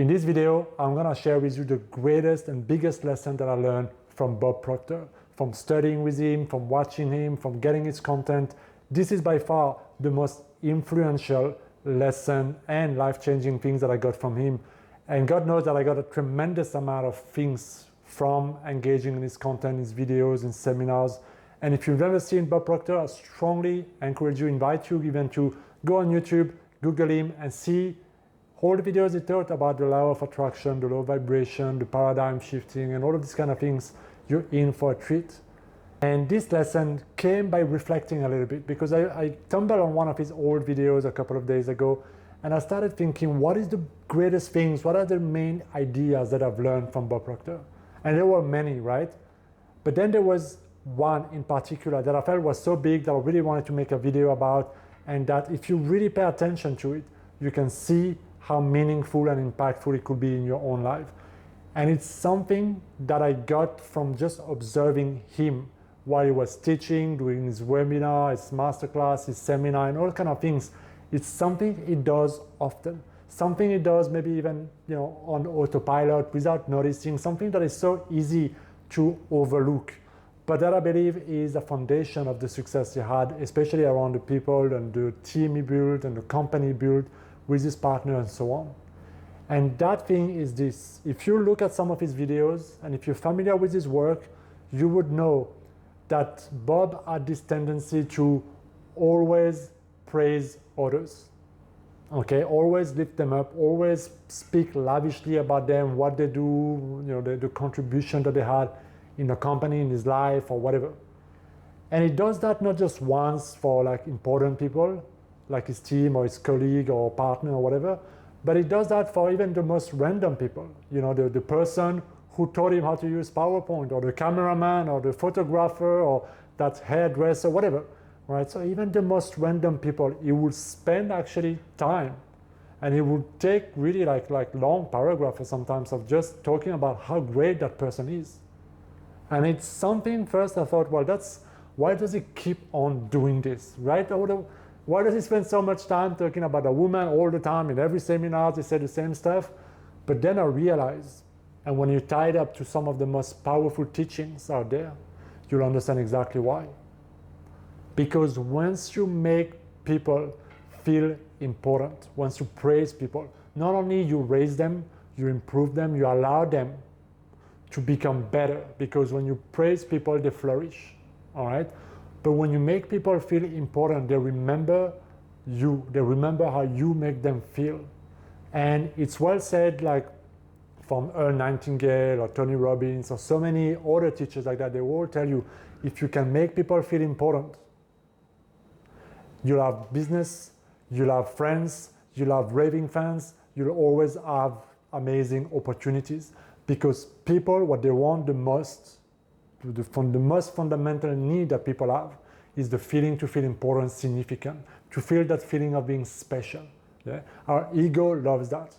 In this video, I'm going to share with you the greatest and biggest lesson that I learned from Bob Proctor, from studying with him, from watching him, from getting his content. This is by far the most influential lesson and life-changing things that I got from him. And God knows that I got a tremendous amount of things from engaging in his content, his videos, and seminars. And if you've never seen Bob Proctor, I strongly encourage you, invite you even to go on YouTube, Google him, and see all the videos he taught about the law of attraction, the law of vibration, the paradigm shifting, and all of these kind of things. You're in for a treat. And this lesson came by reflecting a little bit, because I stumbled on one of his old videos a couple of days ago, and I started thinking, what is the greatest things, what are the main ideas that I've learned from Bob Proctor? And there were many, right? But then there was one in particular that I felt was so big that I really wanted to make a video about, and that if you really pay attention to it, you can see how meaningful and impactful it could be in your own life. And it's something that I got from just observing him while he was teaching, doing his webinar, his masterclass, his seminar, and all kind of things. It's something he does often. Something he does maybe even on autopilot without noticing, something that is so easy to overlook. But that I believe is the foundation of the success he had, especially around the people and the team he built and the company he built with his partner and so on. And that thing is this: if you look at some of his videos and if you're familiar with his work, you would know that Bob had this tendency to always praise others. Okay, always lift them up, always speak lavishly about them, what they do, the contribution that they had in the company, in his life, or whatever. And he does that not just once for like important people, like his team or his colleague or partner or whatever, but he does that for even the most random people. The person who taught him how to use PowerPoint, or the cameraman, or the photographer, or that hairdresser, whatever, right? So even the most random people, he will spend actually time, and he will take really like long paragraphs sometimes of just talking about how great that person is. And it's something, first I thought, well, why does he keep on doing this, right? Why does he spend so much time talking about a woman all the time? In every seminar, they say the same stuff. But then I realized, and when you tie it up to some of the most powerful teachings out there, you'll understand exactly why. Because once you make people feel important, once you praise people, not only you raise them, you improve them, you allow them to become better. Because when you praise people, they flourish, all right? But when you make people feel important, they remember you. They remember how you make them feel. And it's well said, like from Earl Nightingale or Tony Robbins or so many other teachers like that, they all tell you, if you can make people feel important, you'll have business, you'll have friends, you'll have raving fans, you'll always have amazing opportunities. Because people, what they want the most, the most fundamental need that people have, is the feeling to feel important, significant, to feel that feeling of being special. Yeah? Our ego loves that.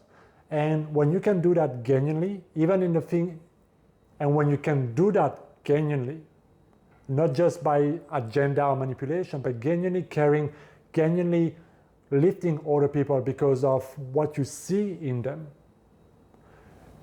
And when you can do that genuinely, even in the thing, and when you can do that genuinely, not just by agenda or manipulation, but genuinely caring, genuinely lifting other people because of what you see in them,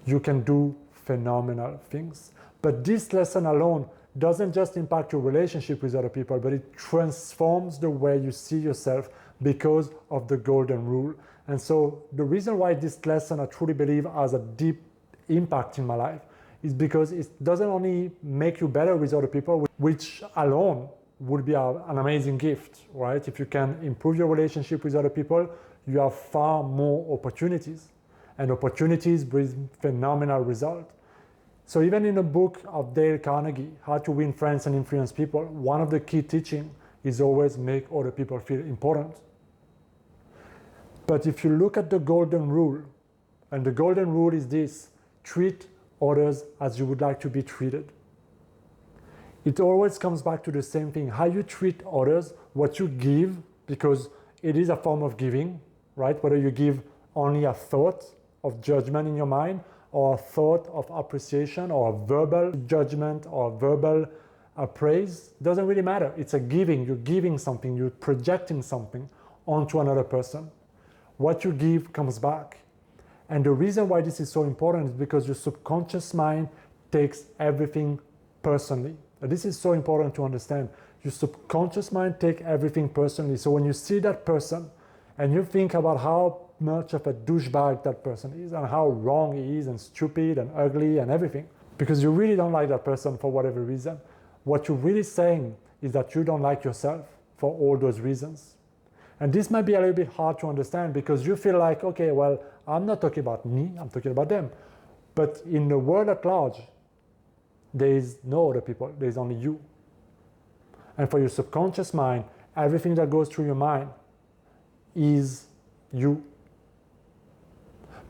you can do phenomenal things. But this lesson alone doesn't just impact your relationship with other people, but it transforms the way you see yourself because of the golden rule. And so the reason why this lesson, I truly believe, has a deep impact in my life is because it doesn't only make you better with other people, which alone would be an amazing gift, right? If you can improve your relationship with other people, you have far more opportunities. And opportunities bring phenomenal results. So even in the book of Dale Carnegie, How to Win Friends and Influence People, one of the key teachings is always make other people feel important. But if you look at the golden rule, and the golden rule is this: treat others as you would like to be treated. It always comes back to the same thing: how you treat others, what you give, because it is a form of giving, right? Whether you give only a thought of judgment in your mind, or a thought of appreciation, or a verbal judgment, or a verbal praise, doesn't really matter. It's a giving. You're giving something, you're projecting something onto another person. What you give comes back. And the reason why this is so important is because your subconscious mind takes everything personally. And this is so important to understand. Your subconscious mind takes everything personally. So when you see that person and you think about how much of a douchebag that person is and how wrong he is and stupid and ugly and everything, because you really don't like that person for whatever reason, what you're really saying is that you don't like yourself for all those reasons. And this might be a little bit hard to understand because you feel like, okay, well, I'm not talking about me, I'm talking about them. But in the world at large, there is no other people, there is only you. And for your subconscious mind, everything that goes through your mind is you.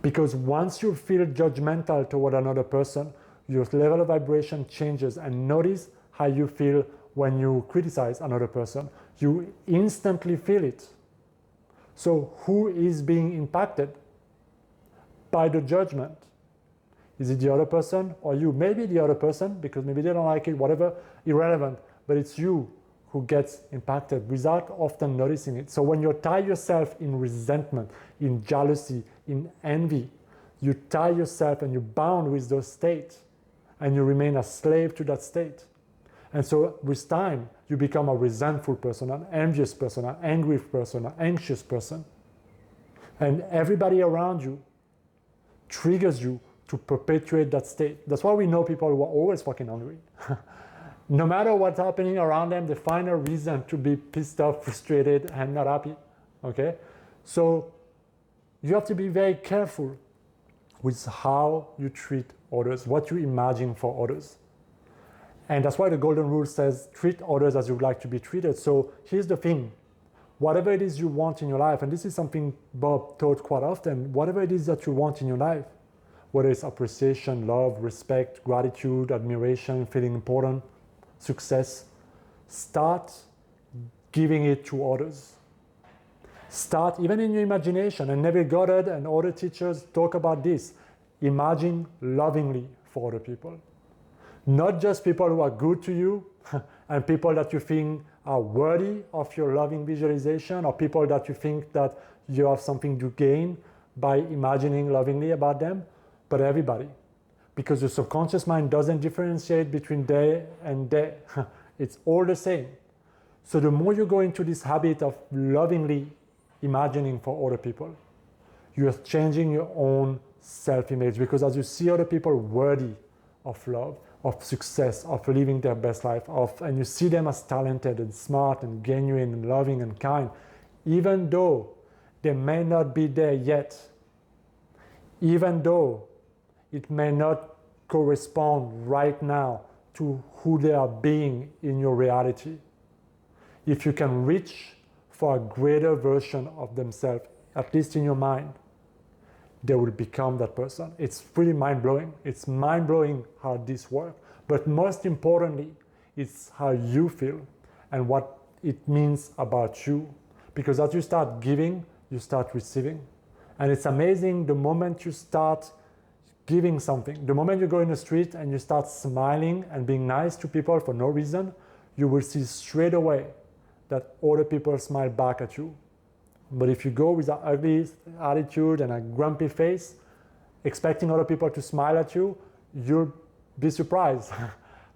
Because once you feel judgmental toward another person, your level of vibration changes. And notice how you feel when you criticize another person. You instantly feel it. So who is being impacted by the judgment? Is it the other person or you? Maybe the other person, because maybe they don't like it, whatever, irrelevant. But it's you who gets impacted without often noticing it. So when you tie yourself in resentment, in jealousy, in envy, you tie yourself and you're bound with those states and you remain a slave to that state. And so with time, you become a resentful person, an envious person, an angry person, an anxious person. And everybody around you triggers you to perpetuate that state. That's why we know people who are always fucking hungry. No matter what's happening around them, they find a reason to be pissed off, frustrated, and not happy. Okay? So you have to be very careful with how you treat others, what you imagine for others. And that's why the golden rule says, treat others as you'd like to be treated. So here's the thing. Whatever it is you want in your life, and this is something Bob taught quite often, whatever it is that you want in your life, whether it's appreciation, love, respect, gratitude, admiration, feeling important, success, start giving it to others. Start even in your imagination, and Neville Goddard and other teachers talk about this. Imagine lovingly for other people. Not just people who are good to you and people that you think are worthy of your loving visualization, or people that you think that you have something to gain by imagining lovingly about them, but everybody. Because your subconscious mind doesn't differentiate between they and they. It's all the same. So the more you go into this habit of lovingly imagining for other people, you're changing your own self-image, because as you see other people worthy of love, of success, of living their best life, and you see them as talented and smart and genuine and loving and kind, even though they may not be there yet, even though it may not correspond right now to who they are being in your reality. If you can reach for a greater version of themselves, at least in your mind, they will become that person. It's pretty mind-blowing. It's mind-blowing how this works. But most importantly, it's how you feel and what it means about you. Because as you start giving, you start receiving. And it's amazing the moment you start giving something, the moment you go in the street and you start smiling and being nice to people for no reason, you will see straight away that other people smile back at you. But if you go with an ugly attitude and a grumpy face, expecting other people to smile at you, you'll be surprised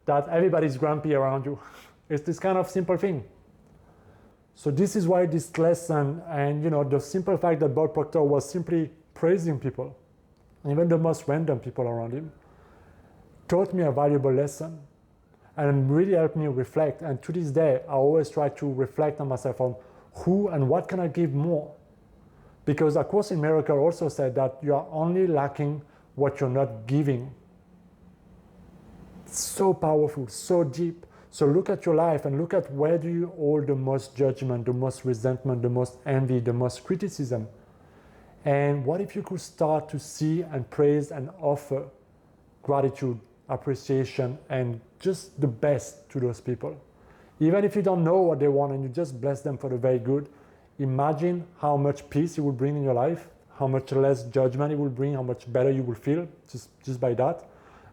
that everybody's grumpy around you. It's this kind of simple thing. So this is why this lesson, and the simple fact that Bob Proctor was simply praising people, even the most random people around him, taught me a valuable lesson and really helped me reflect. And to this day, I always try to reflect on myself on who and what can I give more? Because A Course in Miracles also said that you are only lacking what you're not giving. It's so powerful, so deep. So look at your life and look at where do you hold the most judgment, the most resentment, the most envy, the most criticism. And what if you could start to see and praise and offer gratitude, appreciation, and just the best to those people? Even if you don't know what they want and you just bless them for the very good, imagine how much peace it will bring in your life, how much less judgment it will bring, how much better you will feel just by that.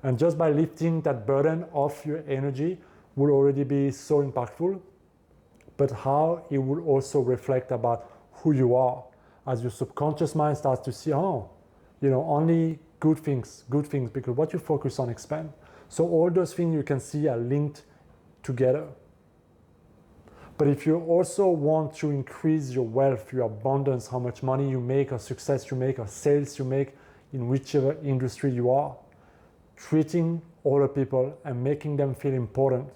And just by lifting that burden off your energy will already be so impactful. But how it will also reflect about who you are as your subconscious mind starts to see, oh, only good things, because what you focus on expand. So all those things you can see are linked together. But if you also want to increase your wealth, your abundance, how much money you make, or success you make, or sales you make in whichever industry you are, treating other people and making them feel important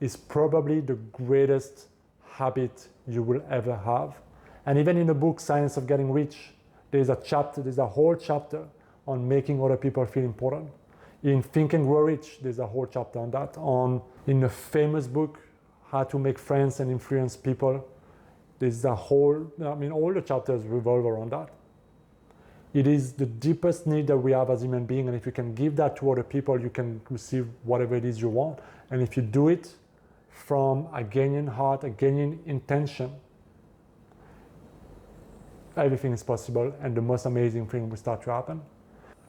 is probably the greatest habit you will ever have. And even in the book, Science of Getting Rich, there's a whole chapter on making other people feel important. In Think and Grow Rich, there's a whole chapter on that. In the famous book, How to Make Friends and Influence People, there's all the chapters revolve around that. It is the deepest need that we have as human beings, and if you can give that to other people, you can receive whatever it is you want. And if you do it from a genuine heart, a genuine intention, everything is possible, and the most amazing thing will start to happen.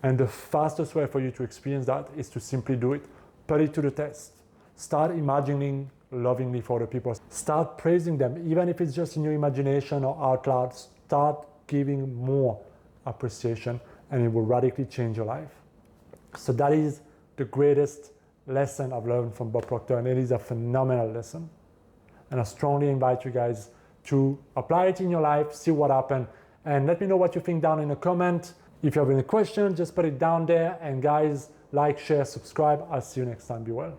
And the fastest way for you to experience that is to simply do it. Put it to the test. Start imagining lovingly for other people. Start praising them, even if it's just in your imagination or out loud. Start giving more appreciation, and it will radically change your life. So that is the greatest lesson I've learned from Bob Proctor, and it is a phenomenal lesson. And I strongly invite you guys to apply it in your life, see what happens, and let me know what you think down in the comment. If you have any questions, just put it down there. And guys, like, share, subscribe. I'll see you next time. Be well.